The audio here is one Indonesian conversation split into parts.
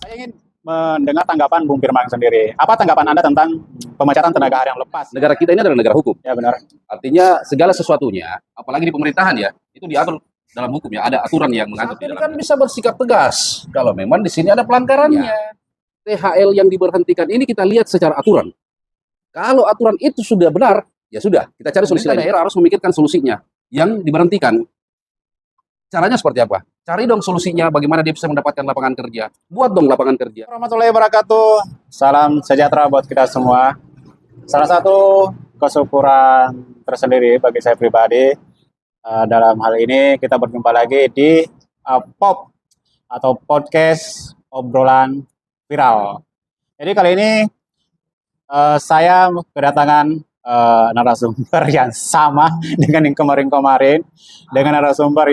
Saya ingin mendengar tanggapan Bung Firman sendiri. Apa tanggapan Anda tentang pemecatan tenaga harian lepas? Negara kita ini adalah negara hukum. Ya benar. Artinya segala sesuatunya, apalagi di pemerintahan ya, itu diatur dalam hukum ya. Ada aturan yang mengatur. Saat ini kan bisa bersikap tegas kalau memang di sini ada pelanggarannya. THL yang diberhentikan ini kita lihat secara aturan. Kalau aturan itu sudah benar, ya sudah, kita cari solusi lain. Daerah harus memikirkan solusinya. Yang diberhentikan, caranya seperti apa? Cari dong solusinya, bagaimana dia bisa mendapatkan lapangan kerja. Buat dong lapangan kerja. Warahmatullahi wabarakatuh. Salam sejahtera buat kita semua. Salah satu kesyukuran tersendiri bagi saya pribadi dalam hal ini kita berjumpa lagi di POP atau podcast obrolan viral. Jadi kali ini saya kedatangan narasumber yang sama dengan yang kemarin-kemarin, dengan narasumber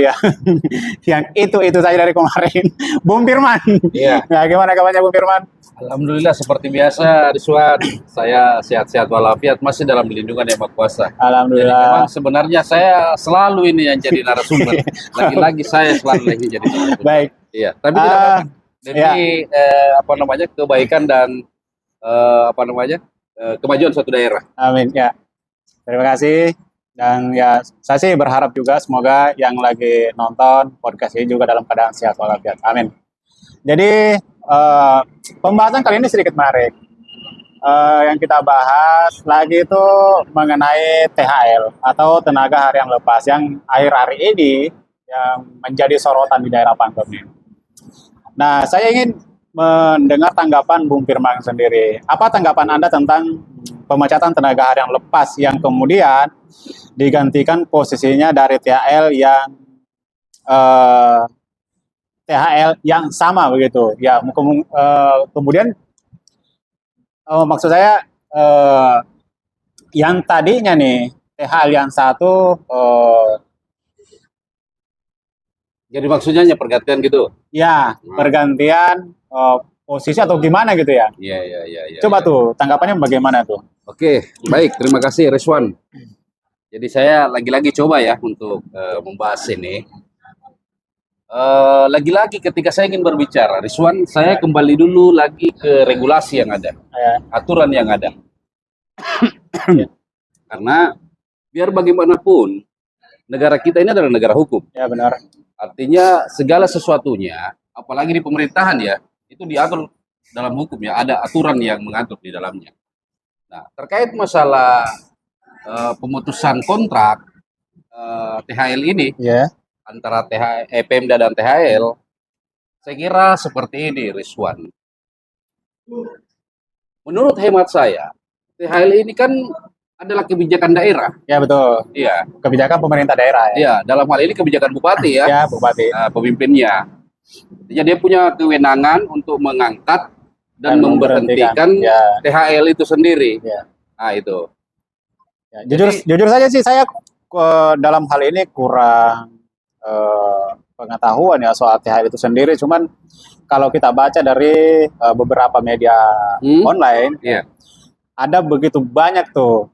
yang itu saja dari kemarin, Bung Firman. Iya. Nah, gimana kabarnya Bung Firman? Alhamdulillah seperti biasa, Rizwan. Saya sehat-sehat walafiat, masih dalam lindungan Yang Maha Kuasa. Alhamdulillah. Jadi memang sebenarnya saya selalu ini yang jadi narasumber. Lagi-lagi saya selalu lagi jadi narasumber. Baik. Iya, tapi tidak apa-apa. Demi kebaikan dan kemajuan suatu daerah. Amin ya. Terima kasih. Dan ya saya sih berharap juga semoga yang lagi nonton podcast ini juga dalam keadaan sehat walafiat. Amin. Jadi pembahasan kali ini sedikit menarik. Yang kita bahas lagi itu mengenai THL atau tenaga harian lepas yang akhir-akhir ini yang menjadi sorotan di daerah Pangkep ini. Nah, saya ingin mendengar tanggapan Bung Firman sendiri. Apa tanggapan Anda tentang pemecatan tenaga harian lepas yang kemudian digantikan posisinya dari THL yang sama begitu? Ya, kemudian maksud saya yang tadinya nih THL yang satu jadi maksudnya pergantian gitu? Ya, pergantian posisi atau gimana gitu ya? Iya. Coba tuh, tanggapannya bagaimana tuh? Oke, baik. Terima kasih, Rizwan. Jadi saya lagi-lagi coba ya untuk membahas ini. Lagi-lagi ketika saya ingin berbicara, Rizwan, saya kembali dulu lagi ke regulasi yang ada, aturan yang ada. Karena biar bagaimanapun, negara kita ini adalah negara hukum. Ya, benar. Artinya segala sesuatunya, apalagi di pemerintahan ya, itu diatur dalam hukum ya, ada aturan yang mengatur di dalamnya. Nah, terkait masalah pemutusan kontrak THL ini antara Pemda dan THL, saya kira seperti ini, Rizwan. Menurut hemat saya, THL ini kan adalah kebijakan daerah. Ya, betul. Iya. Kebijakan pemerintah daerah ya. Iya, dalam hal ini kebijakan bupati ya. Ya, bupati. Pemimpinnya. Jadi dia punya kewenangan untuk mengangkat dan memberhentikan THL itu sendiri. Ya. Nah, itu. Ya, jujur saja sih saya dalam hal ini kurang pengetahuan ya soal THL itu sendiri. Cuman kalau kita baca dari beberapa media online, ada begitu banyak tuh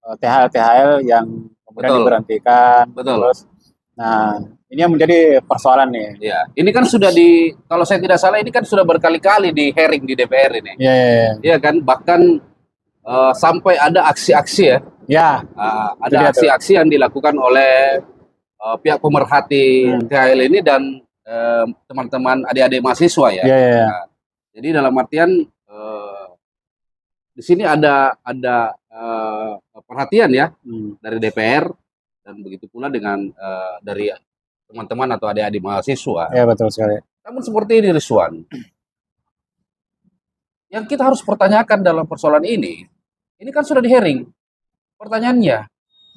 THL yang kemudian diberhentikan. Betul. Terus, nah ini yang menjadi persoalan nih. Ya, ini kan sudah kalau saya tidak salah ini kan sudah berkali-kali di hearing di DPR ini. Iya kan, bahkan sampai ada aksi-aksi ya. Ya. Ada aksi-aksi yang dilakukan oleh pihak pemerhati THL ini dan teman-teman adik-adik mahasiswa ya. Nah, jadi dalam artian di sini ada perhatian ya dari DPR dan begitu pula dengan dari teman-teman atau adik-adik mahasiswa. Ya, betul sekali. Namun seperti ini, Rizwan, yang kita harus pertanyakan dalam persoalan ini kan sudah di hearing. Pertanyaannya,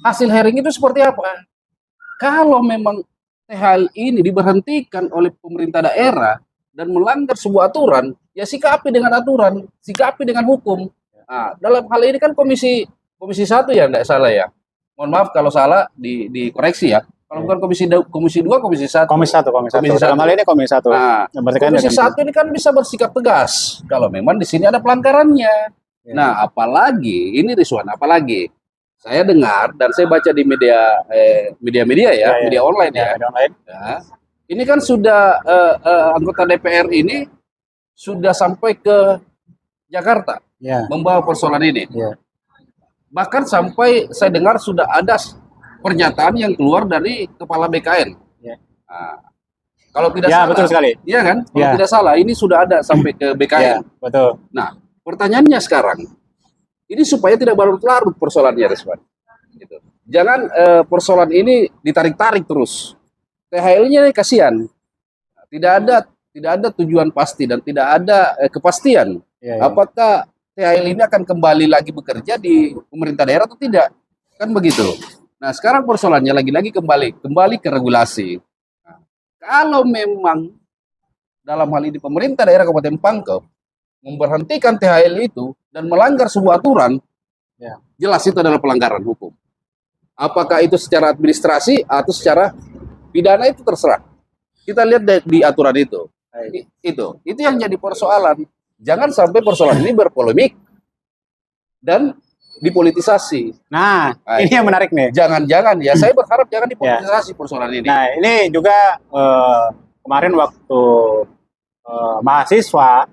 hasil hearing itu seperti apa? Kalau memang THL ini diberhentikan oleh pemerintah daerah dan melanggar sebuah aturan, ya sikapi dengan aturan, sikapi dengan hukum. Nah, dalam hal ini kan komisi 1 ya, enggak salah ya. Mohon maaf kalau salah dikoreksi ya. Kalau bukan komisi 2, komisi 1. Komisi 1. Dalam hal ini komisi 1. Nah, komisi 1 ini kan bisa bersikap tegas kalau memang di sini ada pelanggarannya. Nah, apalagi ini Rizwan, apalagi saya dengar dan saya baca di media ya, media online ya. Ini kan sudah anggota DPR ini sudah sampai ke Jakarta Ya. membawa persoalan ini. Ya. Bahkan sampai saya dengar sudah ada pernyataan yang keluar dari kepala BKN. Ya. Nah, kalau tidak Ya, salah, betul sekali. iya kan? Kalau Ya. tidak salah, ini sudah ada sampai ke BKN. Ya, betul. Nah, pertanyaannya sekarang, ini supaya tidak berlarut-larut persoalannya, Reswan. Gitu. Jangan persoalan ini ditarik-tarik terus. THL-nya kasihan. Tidak ada tujuan pasti dan tidak ada kepastian. Ya, ya. Apakah THL ini akan kembali lagi bekerja di pemerintah daerah atau tidak? Kan begitu. Nah, sekarang persoalannya lagi-lagi kembali ke regulasi. Nah, kalau memang dalam hal ini pemerintah daerah Kabupaten Pangkep memberhentikan THL itu dan melanggar sebuah aturan, Ya. jelas itu adalah pelanggaran hukum. Apakah itu secara administrasi atau secara pidana itu terserah. Kita lihat di aturan itu. Itu yang jadi persoalan. Jangan sampai persoalan ini berpolemik dan dipolitisasi. Nah, ini yang menarik nih. Jangan-jangan ya, saya berharap jangan dipolitisasi persoalan ini. Nah, ini juga kemarin waktu mahasiswa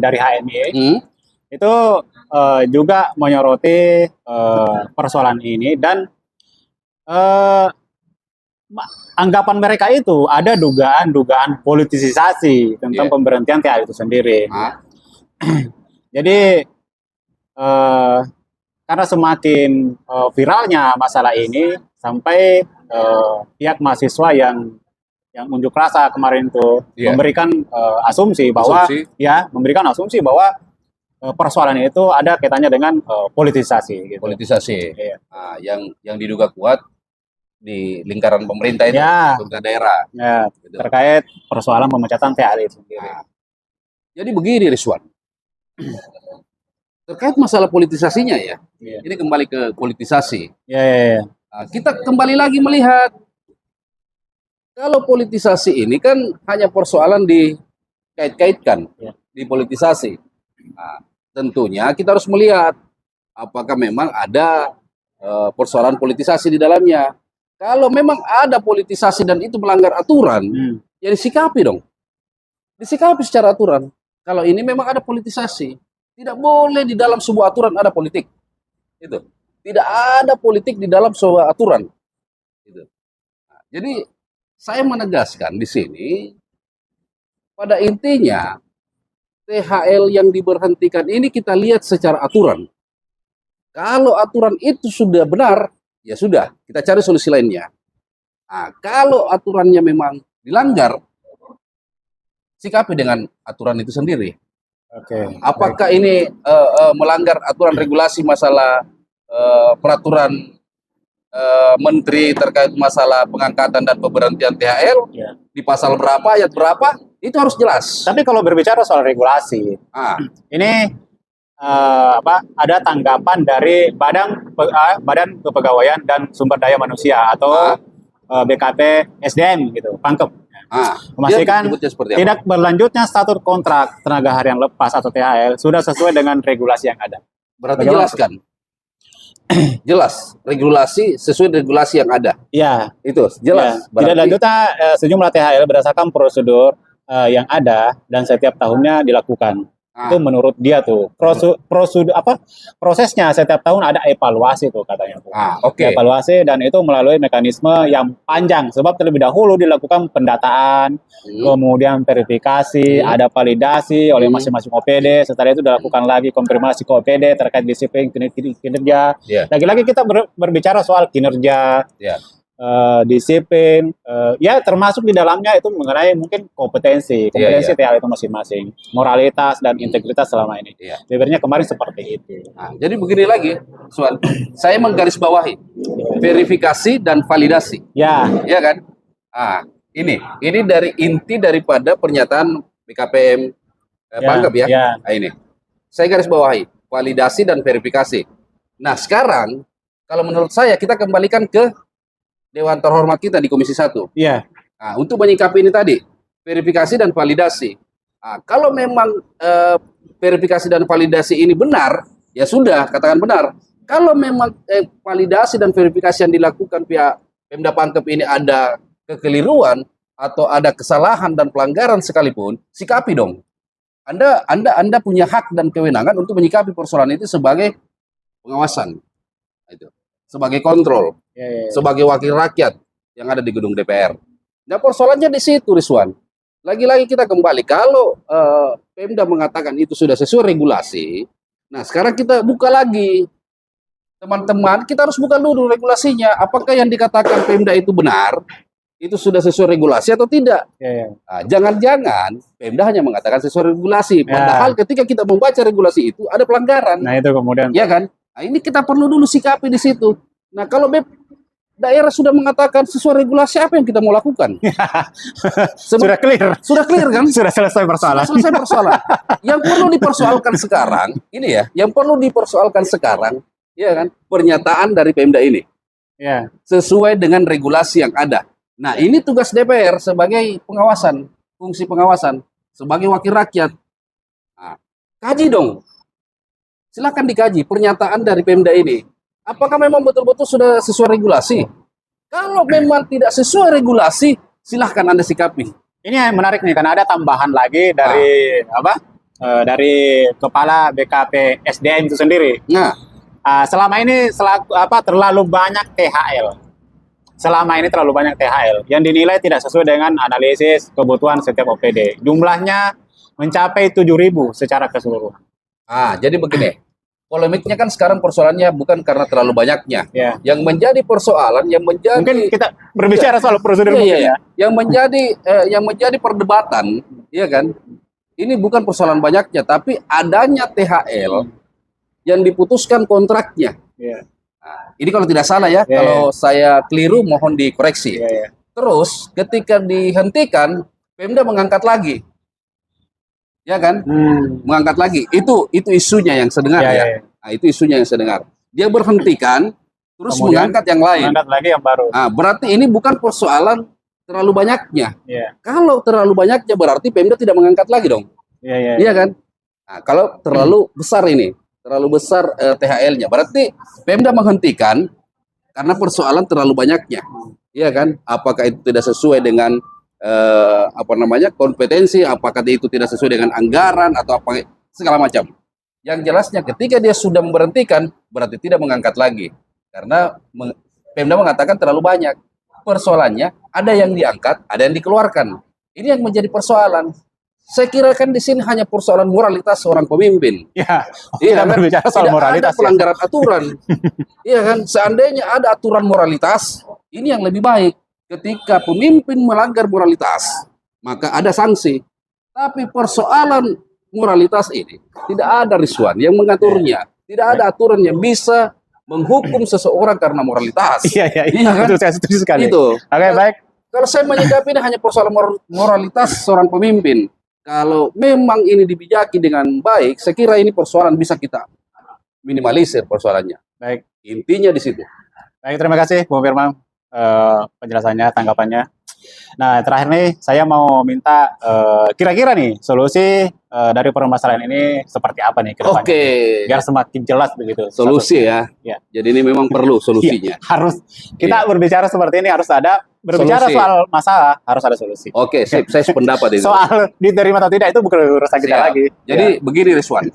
dari HMI itu juga menyoroti persoalan ini dan anggapan mereka itu ada dugaan politisasi tentang pemberhentian THL itu sendiri. Jadi karena semakin viralnya masalah ini sampai pihak mahasiswa yang unjuk rasa kemarin itu memberikan asumsi bahwa persoalan itu ada kaitannya dengan politisasi. Gitu. Politisasi. Iya. Nah, yang diduga kuat di lingkaran pemerintah itu, pemerintah daerah. Ya, gitu. Terkait persoalan pemecatan THL itu sendiri. Nah, jadi begini, Rizwan. Terkait masalah politisasinya ya, ini kembali ke politisasi. Ya. Nah, kita kembali lagi melihat kalau politisasi ini kan hanya persoalan dikait-kaitkan, dipolitisasi. Nah, tentunya kita harus melihat apakah memang ada persoalan politisasi di dalamnya. Kalau memang ada politisasi dan itu melanggar aturan, ya disikapi dong. Disikapi secara aturan. Kalau ini memang ada politisasi, tidak boleh di dalam sebuah aturan ada politik. Itu. Tidak ada politik di dalam sebuah aturan. Gitu. Nah, jadi saya menegaskan di sini, pada intinya THL yang diberhentikan ini kita lihat secara aturan. Kalau aturan itu sudah benar, ya sudah, kita cari solusi lainnya. Nah, kalau aturannya memang dilanggar, sikapi dengan aturan itu sendiri. Apakah ini melanggar aturan regulasi masalah peraturan menteri terkait masalah pengangkatan dan pemberhentian THL di pasal berapa, ayat berapa, itu harus jelas. Tapi kalau berbicara soal regulasi, ini ada tanggapan dari Badan Kepegawaian dan Sumber Daya Manusia atau BKP SDM gitu, Pangkep. Memastikan tidak berlanjutnya status kontrak tenaga harian lepas atau THL sudah sesuai dengan regulasi yang ada. Berarti jelaskan. Jelas, regulasi sesuai regulasi yang ada. Iya, itu jelas. Tidak lanjutnya sejumlah THL berdasarkan prosedur yang ada dan setiap tahunnya dilakukan. Itu menurut dia tuh prosedur prosesnya setiap tahun ada evaluasi tuh katanya tuh. Evaluasi dan itu melalui mekanisme yang panjang sebab terlebih dahulu dilakukan pendataan, kemudian verifikasi, ada validasi oleh masing-masing OPD, setelah itu dilakukan lagi konfirmasi ke OPD terkait disiplin kinerja. Lagi-lagi kita berbicara soal kinerja. Disiplin, ya termasuk di dalamnya itu mengenai mungkin kompetensi THL itu masing-masing, moralitas dan integritas selama ini. Sebenarnya kemarin seperti itu. Nah, jadi begini lagi, Suan, saya menggarisbawahi verifikasi dan validasi. Ya kan? Ini dari inti daripada pernyataan BKPM Pangkep ya. Nah, ini saya garis bawahi validasi dan verifikasi. Nah sekarang kalau menurut saya kita kembalikan ke Dewan terhormat kita di Komisi 1. Nah, untuk menyikapi ini tadi, verifikasi dan validasi. Nah, kalau memang verifikasi dan validasi ini benar, ya sudah, katakan benar. Kalau memang validasi dan verifikasi yang dilakukan pihak Pemda Pangkep ini ada kekeliruan atau ada kesalahan dan pelanggaran sekalipun, sikapi dong. Anda punya hak dan kewenangan untuk menyikapi persoalan itu sebagai pengawasan, itu, sebagai kontrol, sebagai wakil rakyat yang ada di gedung DPR. Nah, persoalannya di situ, Rizwan. Lagi-lagi kita kembali, kalau Pemda mengatakan itu sudah sesuai regulasi, nah sekarang kita buka lagi. Teman-teman, kita harus buka dulu regulasinya. Apakah yang dikatakan Pemda itu benar? Itu sudah sesuai regulasi atau tidak? Nah, jangan-jangan Pemda hanya mengatakan sesuai regulasi. Padahal ketika kita membaca regulasi itu ada pelanggaran. Nah itu kemudian. Ya kan? Nah, ini kita perlu dulu sikapi di situ. Nah, kalau daerah sudah mengatakan sesuai regulasi, apa yang kita mau lakukan? Sudah clear. Sudah clear kan? Sudah selesai persoalan. Sudah selesai persoalan. Yang perlu dipersoalkan sekarang, ini ya, yang perlu dipersoalkan sekarang, ya kan, pernyataan dari Pemda ini. Ya. Sesuai dengan regulasi yang ada. Nah, ini tugas DPR sebagai pengawasan, fungsi pengawasan, sebagai wakil rakyat. Nah, kaji dong. Silakan dikaji pernyataan dari Pemda ini. Apakah memang betul-betul sudah sesuai regulasi? Kalau memang tidak sesuai regulasi, silahkan Anda sikapi. Ini yang menarik nih, karena ada tambahan lagi dari dari Kepala BKP SDM itu sendiri. Nah, selama ini terlalu banyak THL. Selama ini terlalu banyak THL yang dinilai tidak sesuai dengan analisis kebutuhan setiap OPD. Jumlahnya mencapai 7.000 secara keseluruhan. Jadi begini. Polemiknya kan sekarang persoalannya bukan karena terlalu banyaknya. Ya. Yang menjadi persoalan, mungkin kita berbicara soal prosedur ya. Yang menjadi perdebatan, ya kan? Ini bukan persoalan banyaknya, tapi adanya THL yang diputuskan kontraknya. Ya. Nah, ini kalau tidak salah ya, kalau saya keliru mohon dikoreksi. Terus ketika dihentikan, Pemda mengangkat lagi. Ya kan? Mengangkat lagi. Itu isunya yang saya dengar ya. Nah, itu isunya yang saya dengar. Dia berhentikan terus kemudian mengangkat yang lain. Mengangkat lagi yang baru. Nah, berarti ini bukan persoalan terlalu banyaknya. Kalau terlalu banyaknya berarti Pemda tidak mengangkat lagi dong. Iya kan? Nah, kalau terlalu besar ini, terlalu besar THL-nya, berarti Pemda menghentikan karena persoalan terlalu banyaknya. Iya kan? Apakah itu tidak sesuai dengan kompetensi, apakah itu tidak sesuai dengan anggaran atau apa segala macam. Yang jelasnya ketika dia sudah memberhentikan berarti tidak mengangkat lagi karena Pemda mengatakan terlalu banyak. Persoalannya ada yang diangkat, ada yang dikeluarkan. Ini yang menjadi persoalan. Saya kira kan di sini hanya persoalan moralitas seorang pemimpin. Iya, kan? berbicara soal moralitas. Ada pelanggaran aturan. Iya kan? Seandainya ada aturan moralitas, ini yang lebih baik. Ketika pemimpin melanggar moralitas, maka ada sanksi. Tapi persoalan moralitas ini tidak ada, Rizwan, yang mengaturnya. Tidak ada aturan yang bisa menghukum seseorang karena moralitas. Iya kan? Itu saya setuju sekali. Itu. Oke, baik. Kalau saya menyikapi ini hanya persoalan moralitas seorang pemimpin. Kalau memang ini dibijaki dengan baik, saya kira ini persoalan bisa kita minimalisir persoalannya. Baik. Intinya di situ. Baik, terima kasih Bung Firman penjelasannya, tanggapannya. Nah, terakhir nih saya mau minta kira-kira nih solusi dari permasalahan ini seperti apa nih ke depannya? Oke. Biar semakin jelas begitu. Solusi ya. Jadi ini memang perlu solusinya. Harus kita berbicara seperti ini, harus ada berbicara solusi. Soal masalah harus ada solusi. Oke, saya sependapat itu. Soal diterima atau tidak itu bukan urusan kita lagi. Jadi begini, Rizwan.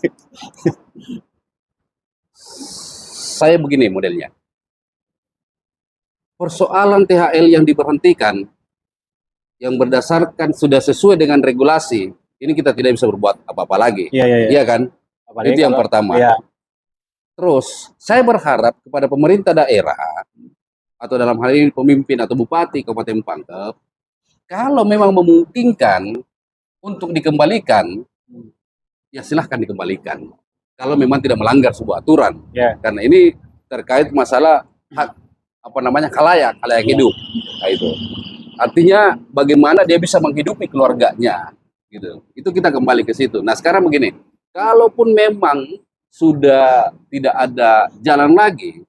Saya begini modelnya. Persoalan THL yang diberhentikan yang berdasarkan sudah sesuai dengan regulasi, ini kita tidak bisa berbuat apa-apa lagi. Iya kan? Apalagi itu yang pertama. Iya. Terus, saya berharap kepada pemerintah daerah atau dalam hal ini pemimpin atau bupati Kabupaten Pangkep, kalau memang memungkinkan untuk dikembalikan, ya silahkan dikembalikan. Kalau memang tidak melanggar sebuah aturan, karena ini terkait masalah hak khalayak hidup, nah, itu. Artinya bagaimana dia bisa menghidupi keluarganya, gitu. Itu kita kembali ke situ. Nah sekarang begini, kalaupun memang sudah tidak ada jalan lagi,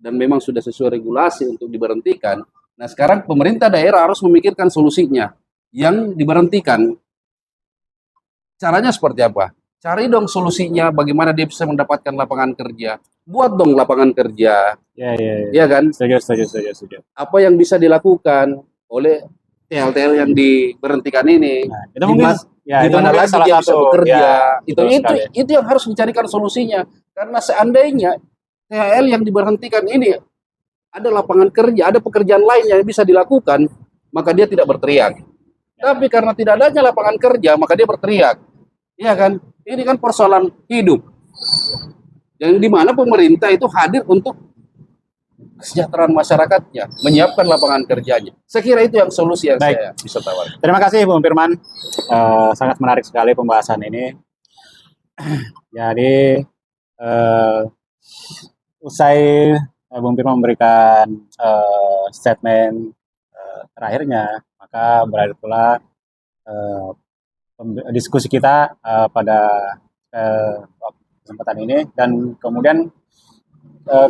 dan memang sudah sesuai regulasi untuk diberhentikan. Nah sekarang pemerintah daerah harus memikirkan solusinya. Yang diberhentikan, caranya seperti apa? Cari dong solusinya, bagaimana dia bisa mendapatkan lapangan kerja. Buat dong lapangan kerja. Iya kan? Setuju. Apa yang bisa dilakukan oleh THL yang diberhentikan ini? Nah, itu mungkin Ya, di itu mana mungkin lagi salah dia bisa satu. bekerja. Ya, itu betul itu sekali. itu yang harus dicarikan solusinya. Karena seandainya THL yang diberhentikan ini ada lapangan kerja, ada pekerjaan lain yang bisa dilakukan, maka dia tidak berteriak. Tapi karena tidak adanya lapangan kerja, maka dia berteriak. Iya kan? Ini kan persoalan hidup. Yang dimana pemerintah itu hadir untuk kesejahteraan masyarakatnya, menyiapkan lapangan kerjanya. Saya kira itu yang solusi yang Baik. saya bisa tawarkan. Terima kasih Bung Firman. Sangat menarik sekali pembahasan ini. Jadi usai Bung Firman memberikan statement terakhirnya, maka berakhir pula diskusi kita pada kesempatan ini, dan kemudian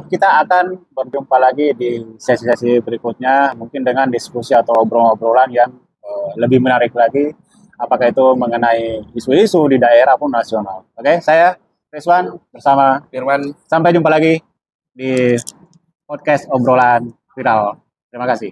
kita akan berjumpa lagi di sesi-sesi berikutnya, mungkin dengan diskusi atau obrolan-obrolan yang lebih menarik lagi, apakah itu mengenai isu-isu di daerah pun nasional. Oke, saya Rizwan bersama Firman, sampai jumpa lagi di podcast obrolan viral. Terima kasih.